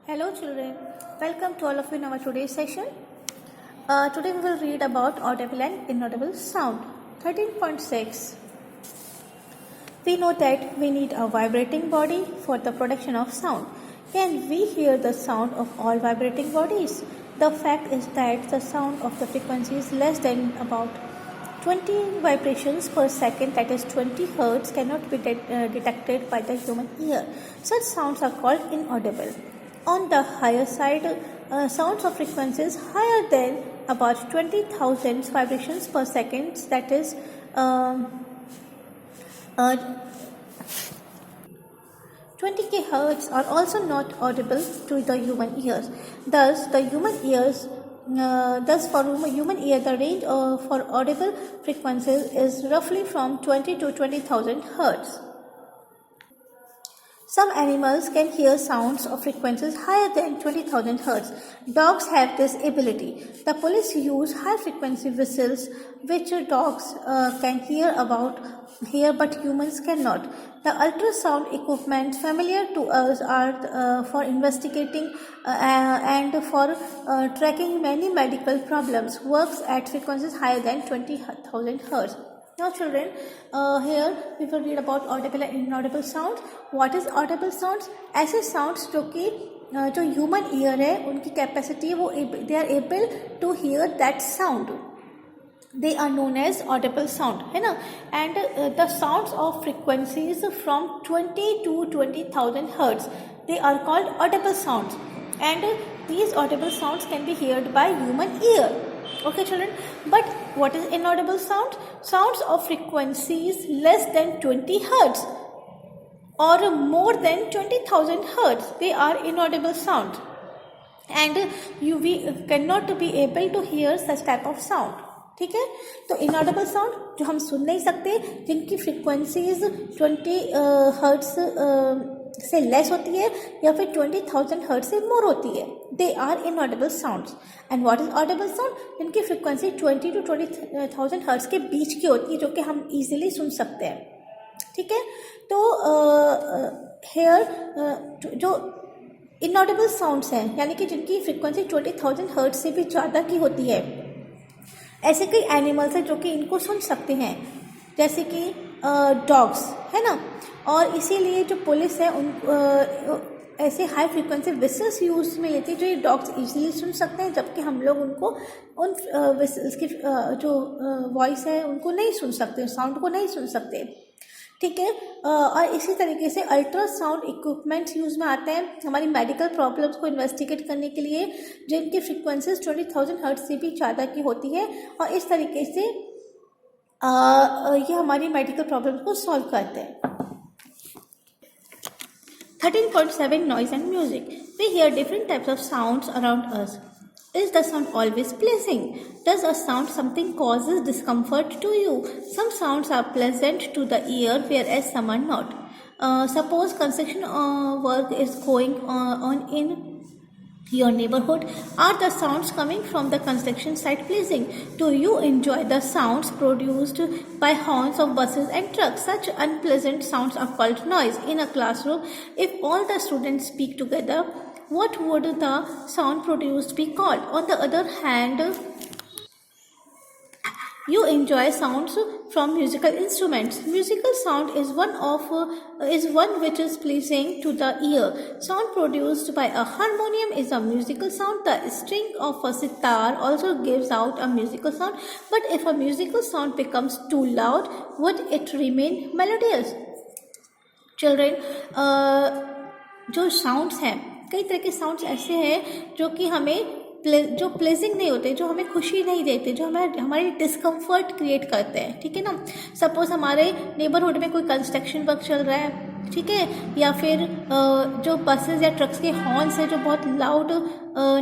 Hello children, welcome to all of you in our today's session. Today we will read about audible and inaudible sound. 13.6. We know that we need a vibrating body for the production of sound. Can we hear the sound of all vibrating bodies? The fact is that the sound of the frequency is less than about 20 vibrations per second, that is 20 Hz, cannot be detected by the human ear. Such sounds are called inaudible. On the higher side, sounds of frequencies higher than about 20,000 vibrations per second, that is 20k Hz, are also not audible to the human ears. Thus, for human ear, the range for audible frequencies is roughly from 20 to 20,000 Hz. Some animals can hear sounds of frequencies higher than 20,000 Hz. Dogs have this ability. The police use high-frequency whistles, which dogs can hear, but humans cannot. The ultrasound equipment familiar to us are for investigating and for tracking many medical problems works at frequencies higher than 20,000 Hz. Now children, here we will read about audible and inaudible sounds. What is audible sounds? ऐसे sounds जो human ear है, उनकी capacity they are able to hear that sound. They are known as audible sound, है ना? And the sounds of frequencies from 20 to 20,000 Hz, they are called audible sounds. And these audible sounds can be heard by human ear. Okay children, but what is inaudible sound? Sounds of frequencies less than 20 Hz or more than 20,000 Hz, they are inaudible sounds, and we cannot be able to hear such type of sound. ठीक है, तो inaudible sound जो हम सुन नहीं सकते, जिनकी frequencies 20 hertz से less होती है या फिर 20,000 हर्ट्ज से मोर होती है, they are inaudible sounds. And what is audible sound? जिनकी फ्रीक्वेंसी 20 to 20,000 हर्ट्ज के बीच की होती है, जो कि हम इजीली सुन सकते हैं. ठीक है, तो हेयर जो इनऑडिबल साउंड्स हैं, यानी कि जिनकी फ्रीक्वेंसी 20,000 हर्ट्ज से भी ज़्यादा की होती है, ऐसे कई एनिमल्स हैं जो कि इनको सुन सकते हैं, जैसे कि डॉग्स, है ना. और इसीलिए जो पुलिस है उन ऐसे हाई फ्रीक्वेंसी विसल्स यूज में लेती है, जो ये डॉग्स इजीली सुन सकते हैं, जबकि हम लोग उनको उन विसल्स की जो वॉइस है उनको नहीं सुन सकते, साउंड को नहीं सुन सकते. ठीक है, और इसी तरीके से अल्ट्रासाउंड इक्विपमेंट्स यूज़ में आते हैं हमारी मेडिकल प्रॉब्लम्स को इन्वेस्टिगेट करने के लिए, जिनकी फ्रीक्वेंसीज 20,000 हर्ट्ज से भी ज़्यादा की होती है, और इस तरीके से ये हमारी मेडिकल प्रॉब्लम्स को सॉल्व करते हैं. 13.7 Noise and music. We hear different types of sounds around us. Is the sound always pleasing? Does a sound something causes discomfort to you? Some sounds are pleasant to the ear, whereas some are not. Suppose construction work is going on in your neighborhood. Are the sounds coming from the construction site pleasing? Do you enjoy the sounds produced by horns of buses and trucks? Such unpleasant sounds are called noise. In a classroom, if all the students speak together, what would the sound produced be called? On the other hand, you enjoy sounds from musical instruments. Musical sound is one which is pleasing to the ear. Sound produced by a harmonium is a musical sound. The string of a sitar also gives out a musical sound. But if a musical sound becomes too loud, would it remain melodious? Children, जो sounds हैं, कई तरह के sounds ऐसे हैं जो कि हमें जो प्लेजिंग नहीं होते, जो हमें खुशी नहीं देते, जो हमारे डिस्कम्फर्ट क्रिएट करते हैं. ठीक है ना. सपोज हमारे नेबरहुड में कोई कंस्ट्रक्शन वर्क चल रहा है, ठीक है, या फिर जो बसेस या ट्रक्स के हॉर्न्स हैं जो बहुत लाउड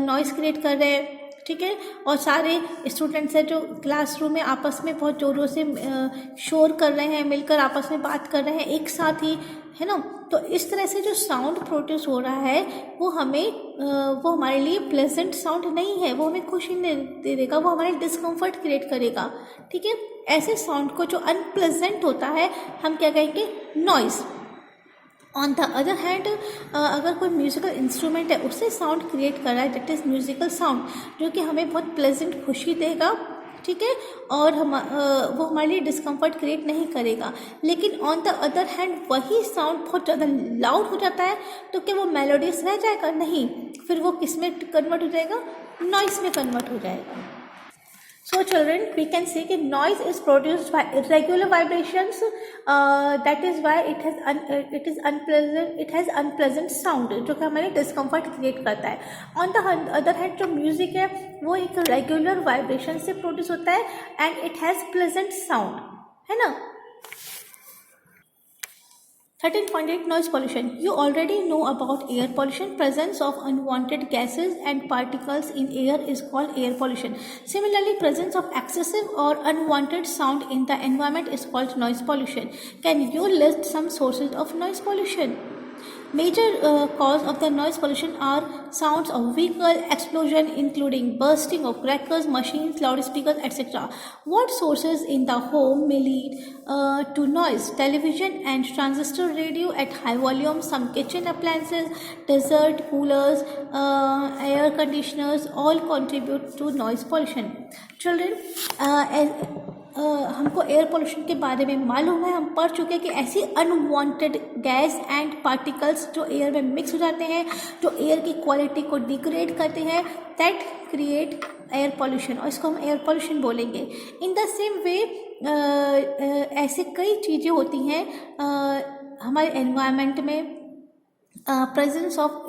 नॉइस क्रिएट कर रहे हैं, ठीक है, और सारे स्टूडेंट्स हैं जो क्लासरूम में आपस में बहुत ज़ोरों से शोर कर रहे हैं, मिलकर आपस में बात कर रहे हैं एक साथ ही, है ना. तो इस तरह से जो साउंड प्रोड्यूस हो रहा है वो हमारे लिए प्लेजेंट साउंड नहीं है, वो हमें खुशी नहीं दे देगा, वो हमारे डिस्कम्फर्ट क्रिएट करेगा. ठीक है, ऐसे साउंड को जो अनप्लेजेंट होता है हम क्या कहेंगे? Noise. On the other hand अगर कोई म्यूज़िकल इंस्ट्रूमेंट है उससे साउंड क्रिएट कर रहा है, दैट इज़ म्यूज़िकल साउंड, जो कि हमें बहुत प्लेजेंट खुशी देगा, ठीक है, और वो हमारे लिए डिस्कम्फर्ट क्रिएट नहीं करेगा। लेकिन ऑन द अदर हैंड वही साउंड बहुत ज़्यादा लाउड हो जाता है, तो क्या वो मेलोडियस रह जाएगा? नहीं, फिर वो किस में कन्वर्ट हो जाएगा? नॉइस में कन्वर्ट हो जाएगा। So children, we can say that noise is produced by irregular vibrations. That is why it is unpleasant. It has unpleasant sound, जो कि हमारे discomfort create करता है. On the other hand, जो music है वो एक regular vibration से produce होता है and it has pleasant sound, है ना? 13.8 Noise pollution. You already know about air pollution. Presence of unwanted gases and particles in air is called air pollution. Similarly, presence of excessive or unwanted sound in the environment is called noise pollution. Can you list some sources of noise pollution? Major cause of the noise pollution are sounds of vehicle explosion, including bursting of crackers, machines, loudspeakers, etc. What sources in the home may lead to noise? Television and transistor radio at high volume, some kitchen appliances, dessert coolers, air conditioners, all contribute to noise pollution. Children, हमको air pollution के बारे में मालूम है, हम पढ़ चुके हैं कि ऐसी अनवांटेड गैस एंड पार्टिकल्स जो एयर में मिक्स हो जाते हैं, जो एयर की क्वालिटी को डिग्रेड करते हैं, दैट क्रिएट एयर पोल्यूशन, और इसको हम एयर पोल्यूशन बोलेंगे। इन द सेम वे ऐसे कई चीज़ें होती हैं हमारे एनवायरनमेंट में, प्रेजेंस ऑफ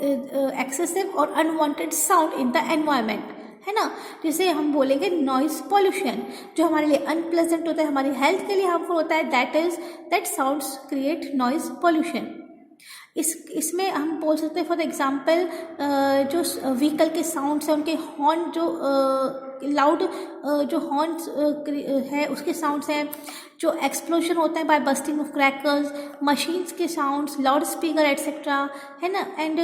एक्सेसिव और unwanted sound in the environment, है ना, जिसे हम बोलेंगे नॉइस पॉल्यूशन, जो हमारे लिए अनप्लेजेंट होता है, हमारी हेल्थ के लिए हार्मफुल होता है, that sounds create noise pollution. इसमें हम बोल सकते हैं फॉर एग्जांपल जो व्हीकल के साउंड्स हैं, उनके हॉर्न जो लाउड जो हॉर्न्स है उसके साउंड्स हैं, जो एक्सप्लोजन होता है by bursting of crackers, machines के साउंड्स, लाउड स्पीकर एट्सेट्रा, है ना, एंड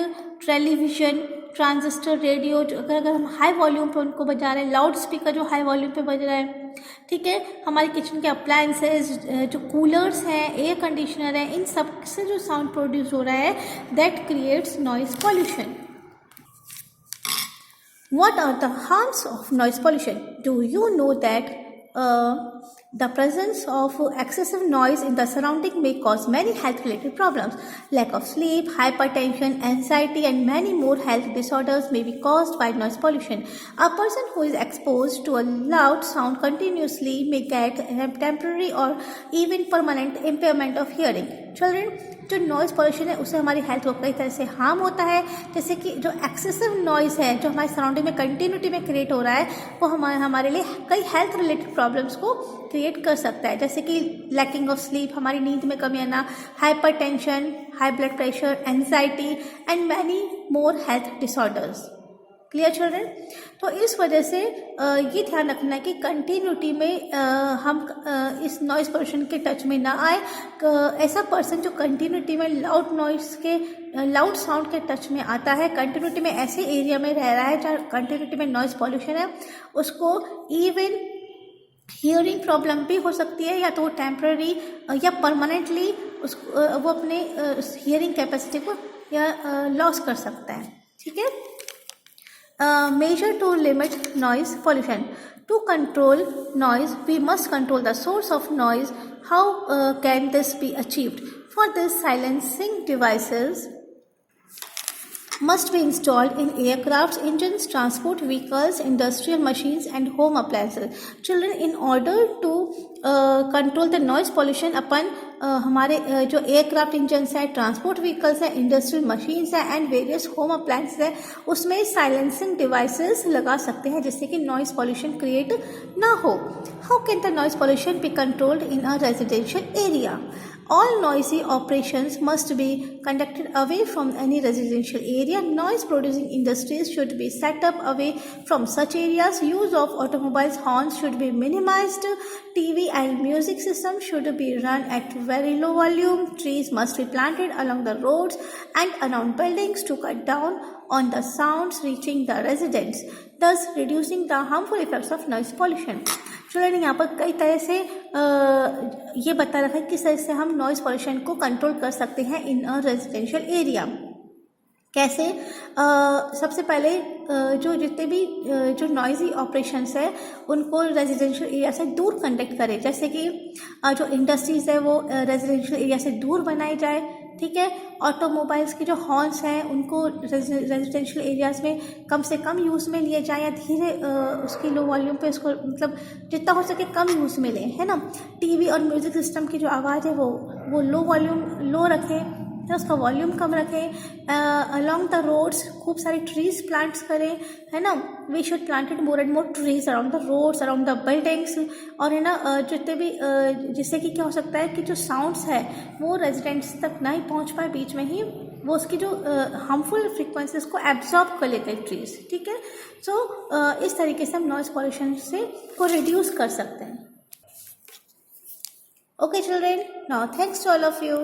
टेलीविजन, ट्रांजिस्टर, रेडियो, जो अगर हम हाई वॉल्यूम पे उनको बजा रहे हैं, लाउड स्पीकर जो हाई वॉल्यूम पे बज रहा है, ठीक है, हमारे किचन के अप्लायंसेज, जो कूलर्स हैं, एयर कंडीशनर है, इन सब से जो साउंड प्रोड्यूस हो रहा है, that creates noise pollution. What are the harms of noise pollution? Do you know that the presence of excessive noise in the surrounding may cause many health-related problems? Lack of sleep, hypertension, anxiety, and many more health disorders may be caused by noise pollution. A person who is exposed to a loud sound continuously may get a temporary or even permanent impairment of hearing. Children, जो noise pollution है उससे हमारी health को कई तरह से harm होता है, जैसे कि जो एक्सेसिव नॉइज़ है जो हमारे सराउंडिंग में कंटिन्यूटी में क्रिएट हो रहा है, वो हमारे लिए कई हेल्थ रिलेटेड प्रॉब्लम्स को क्रिएट कर सकता है, जैसे कि लैकिंग ऑफ स्लीप, हमारी नींद में कमी आना, hypertension, high blood pressure, anxiety and many more health disorders. Clear children? तो इस वजह से ये ध्यान रखना है कि कंटिन्यूटी में हम इस नॉइज़ पोल्यूशन के टच में ना आए। ऐसा पर्सन जो कंटिन्यूटी में लाउड साउंड के टच में आता है, कंटिन्यूटी में ऐसे एरिया में रह रहा है जहाँ कंटिन्यूटी में नॉइज़ पोल्यूशन है, उसको इवन हियरिंग प्रॉब्लम भी हो सकती है, या तो वो टेम्पररी या परमानेंटली वो अपने हियरिंग कैपेसिटी को या लॉस कर सकता है। ठीक है। Measure to limit noise pollution. To control noise, we must control the source of noise. How can this be achieved? For this, silencing devices must be installed in aircrafts, engines, transport vehicles, industrial machines, and home appliances. Children, in order to control the noise pollution अपन हमारे जो aircraft engines हैं, transport vehicles हैं, industrial machines हैं and various home appliances हैं, उसमें silencing devices लगा सकते हैं जिससे कि नॉइज पॉल्यूशन क्रिएट ना हो। How can the noise pollution be controlled in a residential area? All noisy operations must be conducted away from any residential area. Noise producing industries should be set up away from such areas. Use of automobiles horns should be minimized. TV and music systems should be run at very low volume. Trees must be planted along the roads and around buildings to cut down on the sounds reaching the residents, thus reducing the harmful effects of noise pollution. Children यहाँ पर कई तरह से ये बता रखा है किस तरह से हम नॉइज़ पॉल्यूशन को कंट्रोल कर सकते हैं इन अ रेजिडेंशियल एरिया। कैसे? सबसे पहले जो जितने भी जो नॉइज़ी ऑपरेशंस है उनको रेजिडेंशियल एरिया से दूर कंडक्ट करें, जैसे कि जो इंडस्ट्रीज़ है वो रेजिडेंशियल एरिया से दूर बनाई जाए, ठीक है। ऑटोमोबाइल्स के जो हॉर्न्स हैं उनको रेजिडेंशियल एरियाज़ में कम से कम यूज़ में लिए जाएँ या धीरे उसकी लो वॉल्यूम पे उसको मतलब जितना हो सके कम यूज़ में लें, है ना। टीवी और म्यूज़िक सिस्टम की जो आवाज़ है वो लो वॉल्यूम लो रखें, तो उसका वॉल्यूम कम रखें। अलॉन्ग द रोड्स खूब सारे ट्रीज प्लांट्स करें, है ना। We should planted more and more trees around the roads, around the buildings, और है ना जितने भी जिससे कि क्या हो सकता है कि जो साउंड्स है वो रेजिडेंट्स तक नहीं पहुंच पाए, बीच में ही वो उसकी जो हार्मफुल फ्रिक्वेंसीज को एब्जॉर्ब कर लेते हैं ट्रीज, ठीक है। सो इस तरीके से हम नॉइज पॉल्यूशन से को रिड्यूस कर सकते हैं। Okay children, now thanks to all of you.